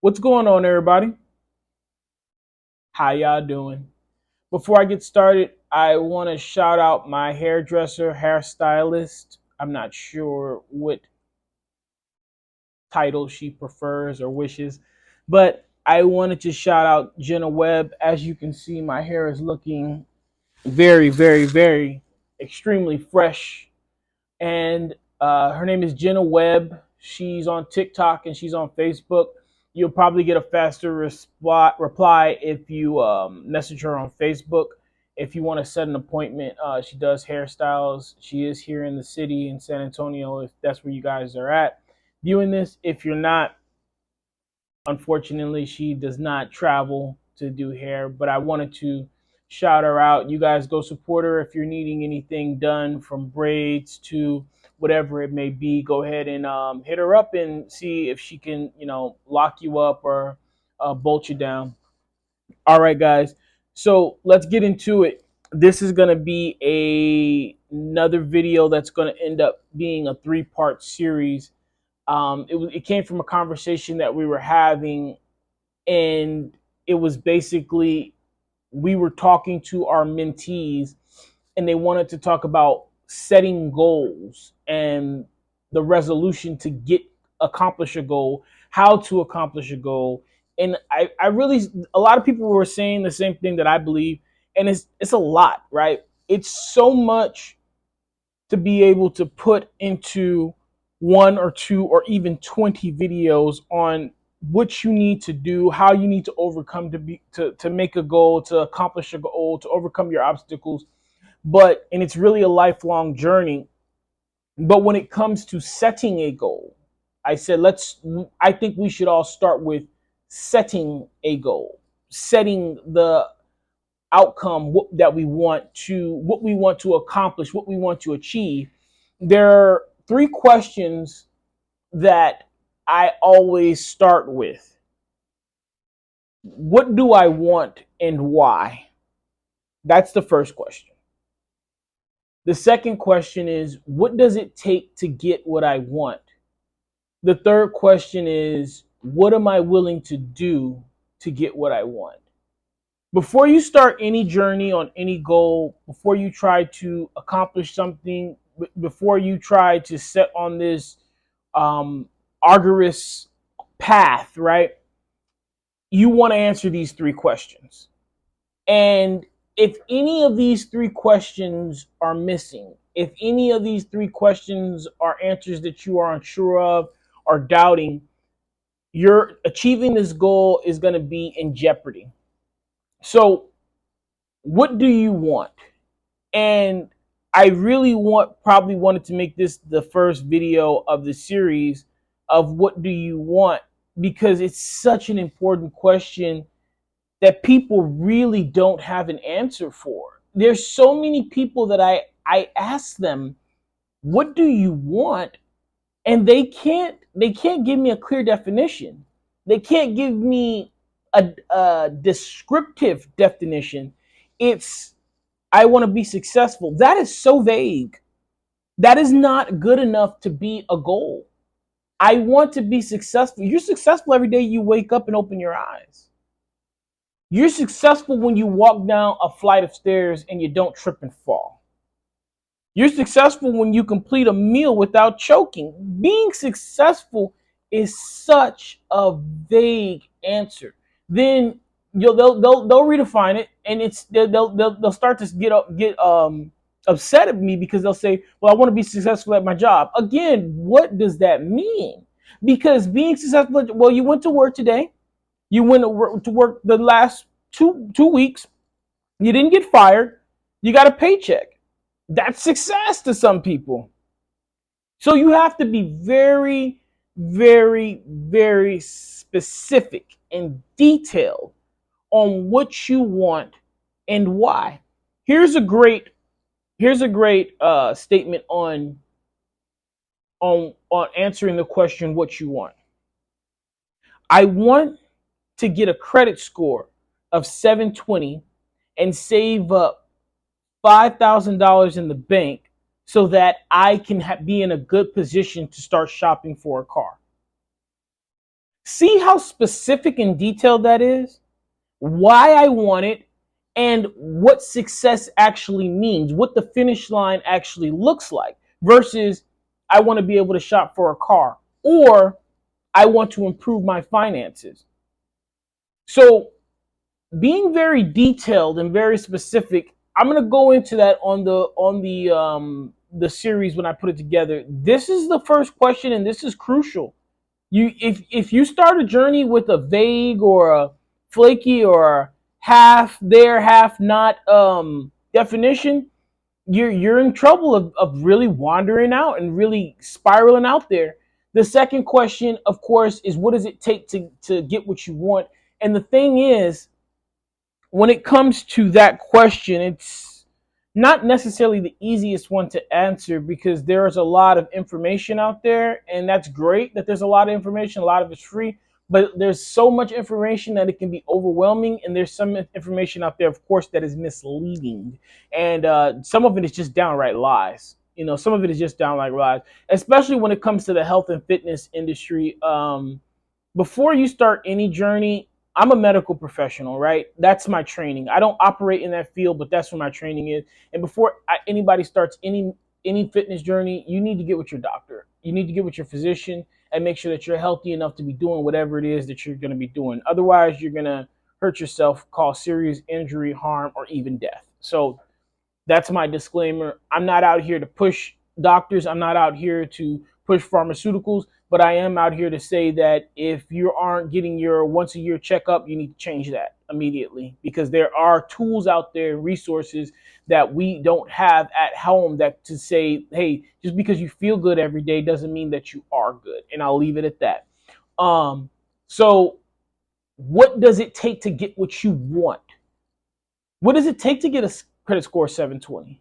What's going on, everybody? How y'all doing? Before I get started, I want to shout out my hairdresser, hairstylist. I'm not sure what title she prefers or wishes, but I wanted to shout out Jenna Webb. As you can see, my hair is looking very, very, very extremely fresh. And her name is Jenna Webb. She's on TikTok and she's on Facebook. You'll probably get a faster reply if you message her on Facebook. If you want to set an appointment, she does hairstyles. She is here in the city in San Antonio, if that's where you guys are at viewing this. If you're not, unfortunately, she does not travel to do hair, but I wanted to shout her out. You guys go support her if you're needing anything done from braids to whatever it may be. Go ahead and hit her up and see if she can, lock you up or bolt you down. All right, guys. So let's get into it. This is going to be another video that's going to end up being a three-part series. It came from a conversation that we were having, and it was basically we were talking to our mentees, and they wanted to talk about setting goals and the resolution to accomplish a goal, how to accomplish a goal. And I really, a lot of people were saying the same thing that I believe, and it's a lot, right? It's so much to be able to put into one or two or even 20 videos on what you need to do, how you need to overcome to make a goal, to accomplish a goal, to overcome your obstacles. And it's really a lifelong journey. But when it comes to setting a goal, I think we should all start with setting a goal, setting the outcome that what we want to accomplish, what we want to achieve. There are three questions that I always start with. What do I want and why? That's the first question. The second question is, what does it take to get what I want? The third question is, what am I willing to do to get what I want? Before you start any journey on any goal, before you try to accomplish something, before you try to set on this arduous path, right? You want to answer these three questions. And if any of these three questions are missing, if any of these three questions are answers that you are unsure of or doubting, your achieving this goal is going to be in jeopardy. So, what do you want? And I really probably wanted to make this the first video of the series of what do you want, because it's such an important question that people really don't have an answer for. There's so many people that I ask them, what do you want? And they can't give me a clear definition. They can't give me a descriptive definition. It's I want to be successful. That is so vague. That is not good enough to be a goal. I want to be successful. You're successful every day you wake up and open your eyes. You're successful when you walk down a flight of stairs and you don't trip and fall. You're successful when you complete a meal without choking. Being successful is such a vague answer. Then they'll redefine it, and they'll start to get upset at me because they'll say, "Well, I want to be successful at my job." Again, what does that mean? Because being successful, well, you went to work today. You went to work the last two weeks. You didn't get fired. You got a paycheck. That's success to some people. So you have to be very, very, very specific and detailed on what you want and why. Here's a great statement on answering the question what you want. I want to get a credit score of 720 and save up $5,000 in the bank so that I can be in a good position to start shopping for a car. See how specific and detailed that is? Why I want it, and what success actually means, what the finish line actually looks like, versus I want to be able to shop for a car, or I want to improve my finances. So being very detailed and very specific, I'm going to go into that on the series when I put it together. This is the first question, and this is crucial. If you start a journey with a vague or a flaky or a half there, half not definition, you're in trouble of really wandering out and really spiraling out there. The second question, of course, is what does it take to get what you want? And the thing is, when it comes to that question, it's not necessarily the easiest one to answer because there's a lot of information out there, and that's great that there's a lot of information. A lot of it's free, but there's so much information that it can be overwhelming, and there's some information out there, of course, that is misleading, and some of it is just downright lies. Some of it is just downright lies, especially when it comes to the health and fitness industry. Before you start any journey, I'm a medical professional, right? That's my training. I don't operate in that field, but that's where my training is. And before anybody starts any fitness journey, you need to get with your doctor. You need to get with your physician and make sure that you're healthy enough to be doing whatever it is that you're going to be doing. Otherwise, you're going to hurt yourself, cause serious injury, harm, or even death. So that's my disclaimer. I'm not out here to push doctors. I'm not out here to push pharmaceuticals, but I am out here to say that if you aren't getting your once a year checkup, you need to change that immediately, because there are tools out there, resources that we don't have at home, that to say, hey, just because you feel good every day doesn't mean that you are good. And I'll leave it at that. So what does it take to get what you want? What does it take to get a credit score 720?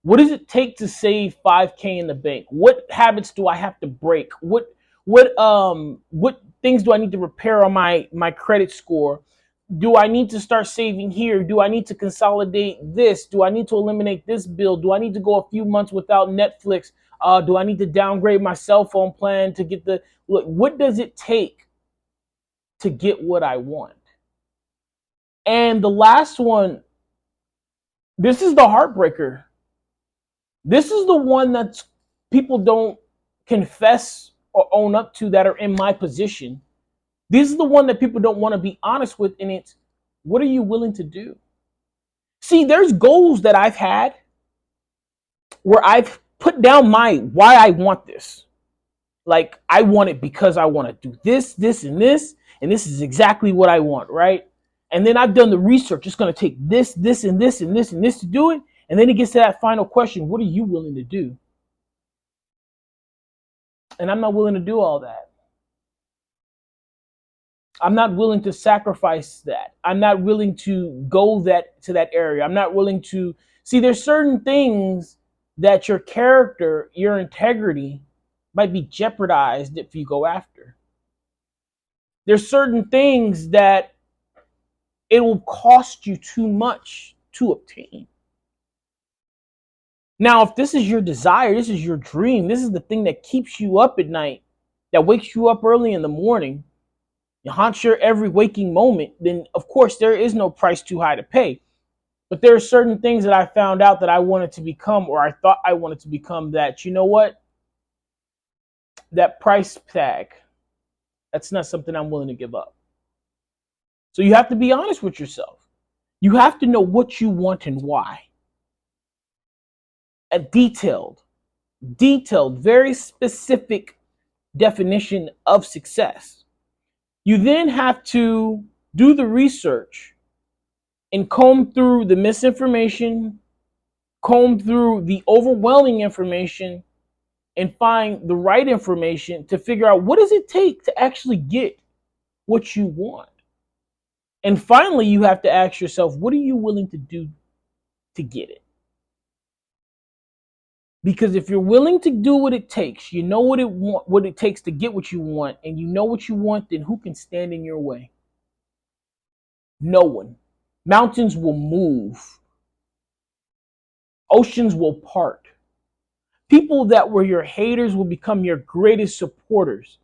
What does it take to save 5K in the bank? What habits do I have to break? What things do I need to repair on my credit score? Do I need to start saving here? Do I need to consolidate this? Do I need to eliminate this bill? Do I need to go a few months without Netflix? Do I need to downgrade my cell phone plan to get the look? What does it take to get what I want? And the last one, this is the heartbreaker. This is the one that people don't confess or own up to that are in my position. This is the one that people don't want to be honest with, and it's, what are you willing to do? See, there's goals that I've had where I've put down my why I want this. Like, I want it because I want to do this, and this is exactly what I want, right? And then I've done the research. It's going to take this, and this, and this, and this to do it. And then it gets to that final question, what are you willing to do? And I'm not willing to do all that. I'm not willing to sacrifice that. I'm not willing to go to that area. I'm not willing to see, there's certain things that your character, your integrity might be jeopardized if you go after. There's certain things that it will cost you too much to obtain. Now, if this is your desire, this is your dream, this is the thing that keeps you up at night, that wakes you up early in the morning, it haunts your every waking moment, then of course there is no price too high to pay. But there are certain things that I found out that I wanted to become, or I thought I wanted to become, that, you know what? That price tag, that's not something I'm willing to give up. So you have to be honest with yourself. You have to know what you want and why. A detailed, very specific definition of success. You then have to do the research and comb through the misinformation, comb through the overwhelming information, and find the right information to figure out what does it take to actually get what you want. And finally, you have to ask yourself, what are you willing to do to get it? Because if you're willing to do what it takes, you know what it takes to get what you want, and you know what you want, then who can stand in your way? No one. Mountains will move. Oceans will part. People that were your haters will become your greatest supporters.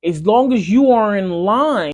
As long as you are in line